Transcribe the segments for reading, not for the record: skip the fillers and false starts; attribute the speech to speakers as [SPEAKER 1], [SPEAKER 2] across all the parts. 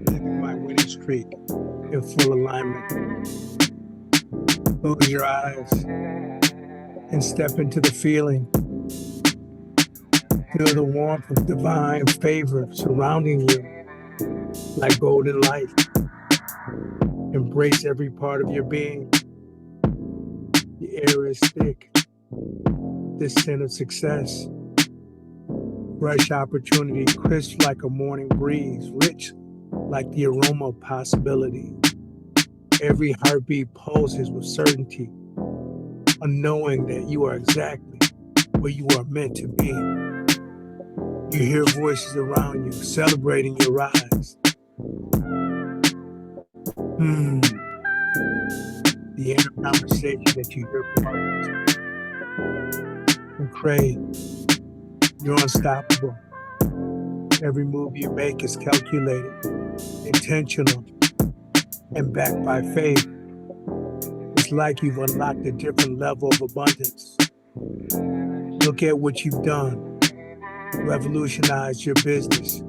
[SPEAKER 1] Living my winning streak in full alignment. Close your eyes and step into the feeling. Feel the warmth of divine favor surrounding you like golden light. Embrace every part of your being. The air is thick. This scent of success. Fresh opportunity, crisp like a morning breeze, rich like the aroma of possibility. Every heartbeat pulses with certainty, a knowing that you are exactly where you are meant to be. You hear voices around you celebrating your rise. The inner conversation that you hear from others. And pray, you're unstoppable. Every move you make is calculated, intentional, and backed by faith. It's like you've unlocked a different level of abundance. Look at what you've done. Revolutionized your business,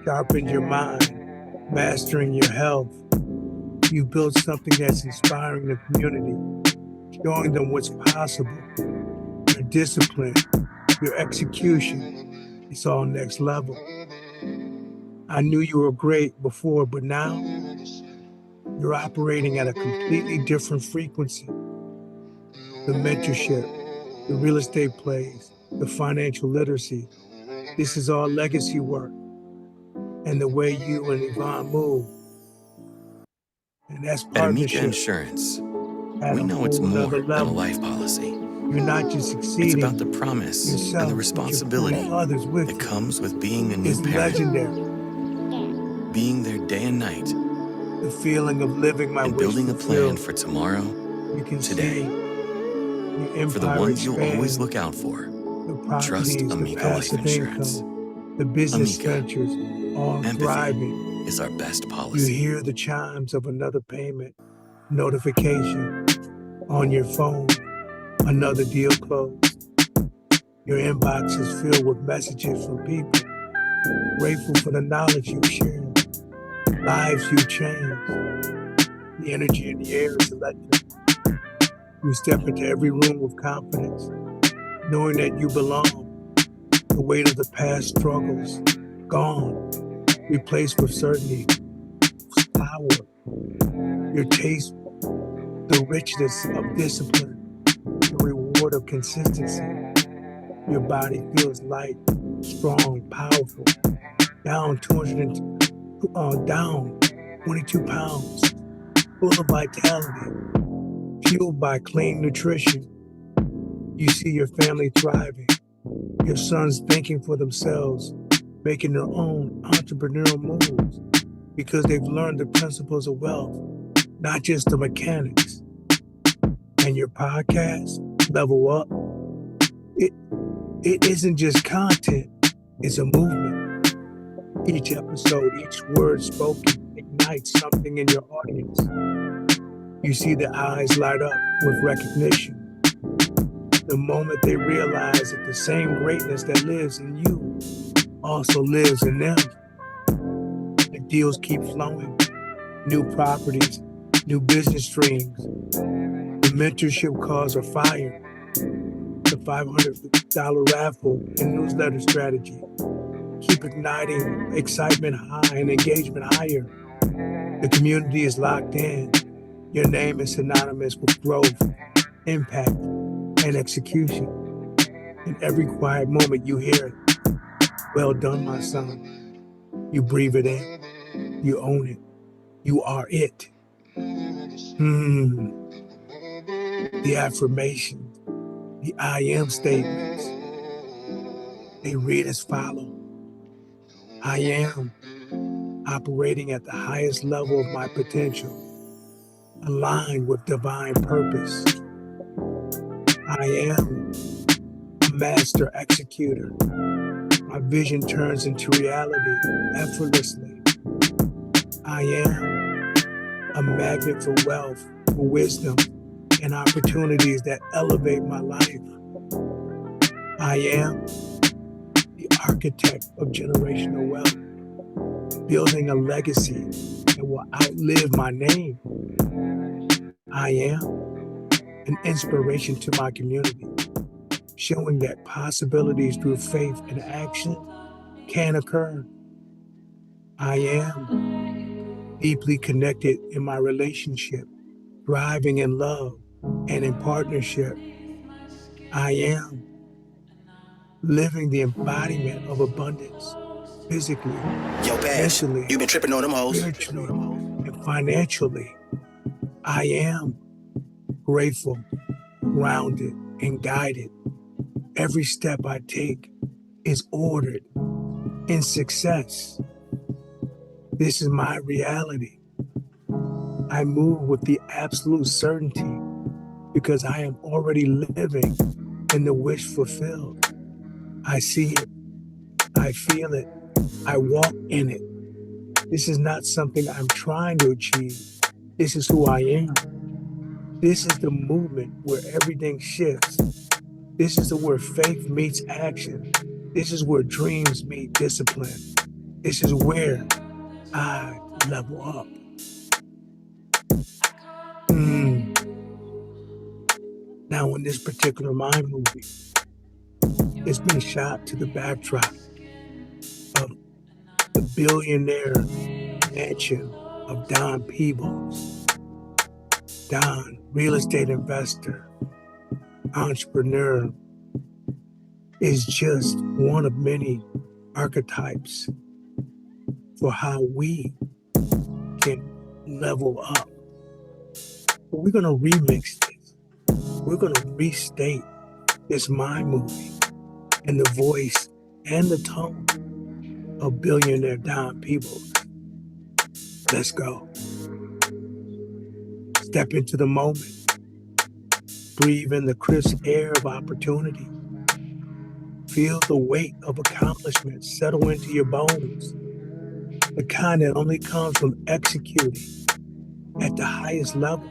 [SPEAKER 1] sharpened your mind, mastering your health. You built something that's inspiring the community, showing them what's possible. Your discipline, your execution, it's all next level. I knew you were great before, but now you're operating at a completely different frequency. The mentorship, the real estate plays, the financial literacy, this is all legacy work. And the way you and Yvonne move. And that's
[SPEAKER 2] At Amica
[SPEAKER 1] partnership.
[SPEAKER 2] Insurance,
[SPEAKER 1] At
[SPEAKER 2] we
[SPEAKER 1] a
[SPEAKER 2] know it's
[SPEAKER 1] whole
[SPEAKER 2] more
[SPEAKER 1] nother
[SPEAKER 2] than a
[SPEAKER 1] level.
[SPEAKER 2] life policy.
[SPEAKER 1] You're not just
[SPEAKER 2] It's
[SPEAKER 1] succeeding
[SPEAKER 2] about the promise
[SPEAKER 1] yourself,
[SPEAKER 2] and the
[SPEAKER 1] but
[SPEAKER 2] responsibility
[SPEAKER 1] you're pulling others with
[SPEAKER 2] that
[SPEAKER 1] you.
[SPEAKER 2] comes with being a new
[SPEAKER 1] It's
[SPEAKER 2] parent,
[SPEAKER 1] legendary.
[SPEAKER 2] being there day and night,
[SPEAKER 1] The feeling of living my
[SPEAKER 2] and
[SPEAKER 1] wish
[SPEAKER 2] building a plan
[SPEAKER 1] fulfilled.
[SPEAKER 2] for tomorrow,
[SPEAKER 1] You can
[SPEAKER 2] today.
[SPEAKER 1] see the
[SPEAKER 2] For the
[SPEAKER 1] empire
[SPEAKER 2] ones you'll always
[SPEAKER 1] expand,
[SPEAKER 2] look out for,
[SPEAKER 1] the
[SPEAKER 2] trust
[SPEAKER 1] properties, the
[SPEAKER 2] Amica Life
[SPEAKER 1] passive
[SPEAKER 2] Insurance.
[SPEAKER 1] income, the business
[SPEAKER 2] Amica,
[SPEAKER 1] ventures, all
[SPEAKER 2] empathy
[SPEAKER 1] thriving.
[SPEAKER 2] is our best
[SPEAKER 1] You
[SPEAKER 2] policy.
[SPEAKER 1] hear the chimes of another payment, notification on your phone, another deal closed. Your inbox is filled with messages from people grateful for the knowledge you shared, lives you changed. The energy in the air is electric. You step into every room with confidence, knowing that you belong. The weight of the past struggles, gone, replaced with certainty, power. Your taste, the richness of discipline, the reward of consistency. Your body feels light, strong, powerful. Down 22 pounds, full of vitality, fueled by clean nutrition. You see your family thriving, your sons thinking for themselves, making their own entrepreneurial moves because they've learned the principles of wealth, not just the mechanics. And your podcast, Level Up, it, it isn't just content, it's a movement. Each episode, each word spoken ignites something in your audience. You see the eyes light up with recognition. The moment they realize that the same greatness that lives in you also lives in them. The deals keep flowing, new properties, new business streams. The mentorship calls are fire. The $500 raffle and newsletter strategy keep igniting excitement high and engagement higher. The community is locked in. Your name is synonymous with growth, impact, and execution. In every quiet moment you hear it. Well done, my son. You breathe it in. You own it. You are it. The affirmations, the I am statements, they read as follow. I am operating at the highest level of my potential, aligned with divine purpose. I am a master executor. My vision turns into reality effortlessly. I am a magnet for wealth, for wisdom, and opportunities that elevate my life. I am the architect of generational wealth, building a legacy that will outlive my name. I am an inspiration to my community, showing that possibilities through faith and action can occur. I am deeply connected in my relationship, thriving in love and in partnership. I am living the embodiment of abundance, physically,
[SPEAKER 3] Yo, Bash,
[SPEAKER 1] mentally,
[SPEAKER 3] you been tripping on them hoes?
[SPEAKER 1] spiritually, and financially. I am grateful, grounded, and guided. Every step I take is ordered in success. This is my reality. I move with the absolute certainty because I am already living in the wish fulfilled. I see it, I feel it, I walk in it. This is not something I'm trying to achieve. This is who I am. This is the movement where everything shifts. This is where faith meets action. This is where dreams meet discipline. This is where I level up. Now, in this particular mind movie, it's been shot to the backdrop of the billionaire mansion of Don Peebles. Don, real estate investor, entrepreneur, is just one of many archetypes for how we can level up. But we're going to remix this. We're going to restate this mind movie in the voice and the tone of billionaire Don Peebles. Let's go. Step into the moment. Breathe in the crisp air of opportunity. Feel the weight of accomplishment settle into your bones. The kind that only comes from executing at the highest level.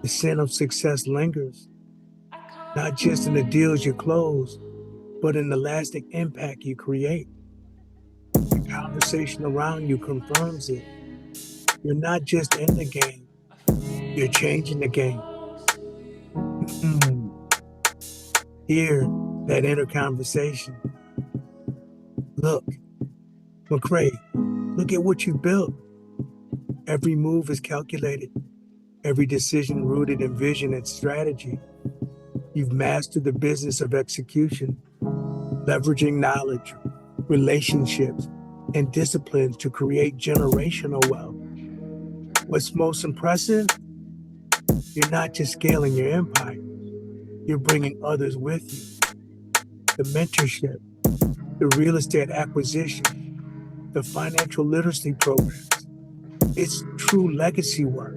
[SPEAKER 1] The scent of success lingers, not just in the deals you close, but in the lasting impact you create. The conversation around you confirms it. You're not just in the game, you're changing the game. Hear that inner conversation. Look, McCrae, look at what you built. Every move is calculated, every decision rooted in vision and strategy. You've mastered the business of execution, leveraging knowledge, relationships, and discipline to create generational wealth. What's most impressive? You're not just scaling your empire, you're bringing others with you. The mentorship, the real estate acquisition, the financial literacy programs. It's true legacy work.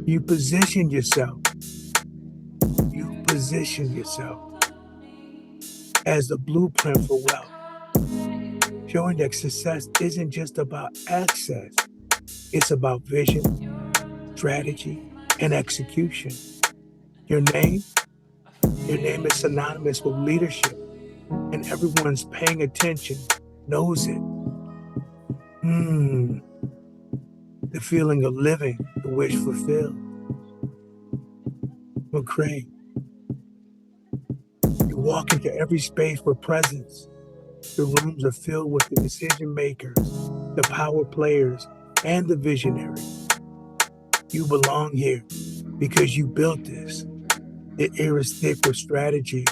[SPEAKER 1] You position yourself. You position yourself as the blueprint for wealth, showing that success isn't just about access. It's about vision, strategy, and execution. Your name, your name is synonymous with leadership, and everyone's paying attention knows it. The feeling of living, the wish fulfilled. McCray, you walk into every space with presence. The rooms are filled with the decision makers, the power players, and the visionaries. You belong here because you built this. The air is thick with strategy,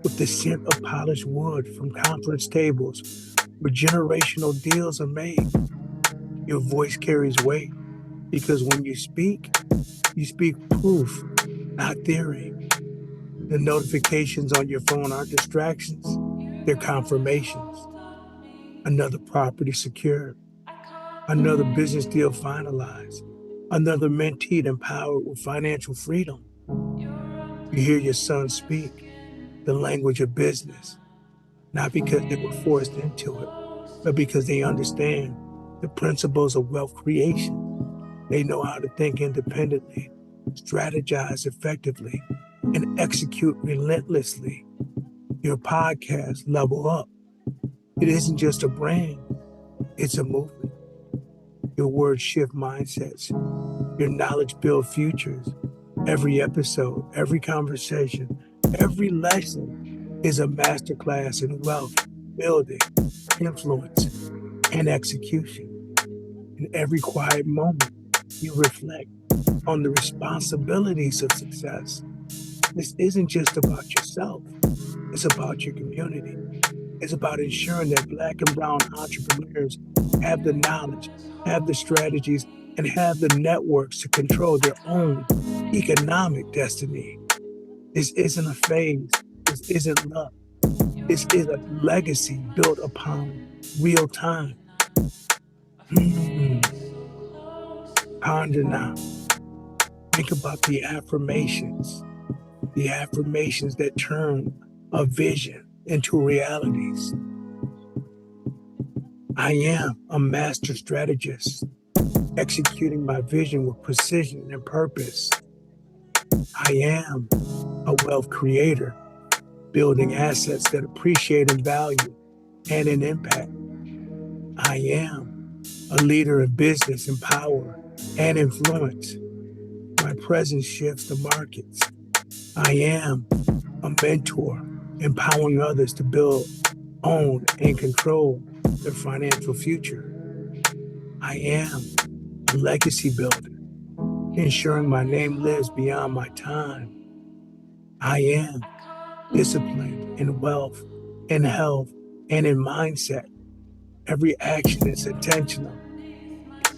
[SPEAKER 1] with the scent of polished wood from conference tables where generational deals are made. Your voice carries weight because when you speak proof, not theory. The notifications on your phone aren't distractions, they're confirmations. Another property secured, another business deal finalized, another mentee empowered with financial freedom. You hear your son speak the language of business, not because they were forced into it, but because they understand the principles of wealth creation. They know how to think independently, strategize effectively, and execute relentlessly. Your podcast, Level Up, it isn't just a brand, it's a movement. Your words shift mindsets. Your knowledge builds futures. Every episode, every conversation, every lesson is a masterclass in wealth, building, influence, and execution. In every quiet moment, you reflect on the responsibilities of success. This isn't just about yourself, it's about your community. It's about ensuring that Black and brown entrepreneurs have the knowledge, have the strategies, and have the networks to control their own economic destiny. This isn't a phase. This isn't luck. This is a legacy built upon real time. Ponder now. Think about the affirmations that turn a vision into realities. I am a master strategist, executing my vision with precision and purpose. I am a wealth creator, building assets that appreciate in value and in impact. I am a leader in business and power and influence. My presence shifts the markets. I am a mentor, empowering others to build, own, and control their financial future. I am a legacy builder, ensuring my name lives beyond my time. I am disciplined in wealth, in health, and in mindset. Every action is intentional.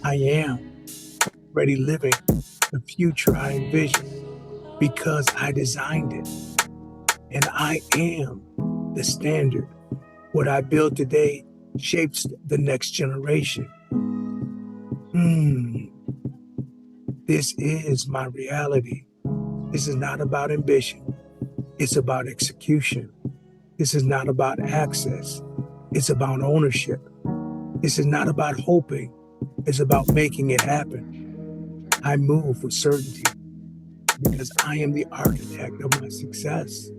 [SPEAKER 1] I am already living the future I envision because I designed it. And I am the standard. What I build today shapes the next generation. This is my reality. This is not about ambition. It's about execution. This is not about access. It's about ownership. This is not about hoping. It's about making it happen. I move with certainty because I am the architect of my success.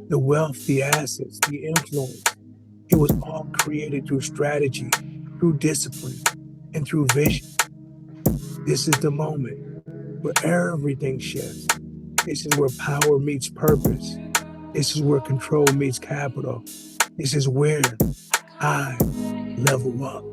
[SPEAKER 1] The wealth, the assets, the influence, it was all created through strategy, through discipline, and through vision. This is the moment where everything shifts. This is where power meets purpose. This is where control meets capital. This is where I level up.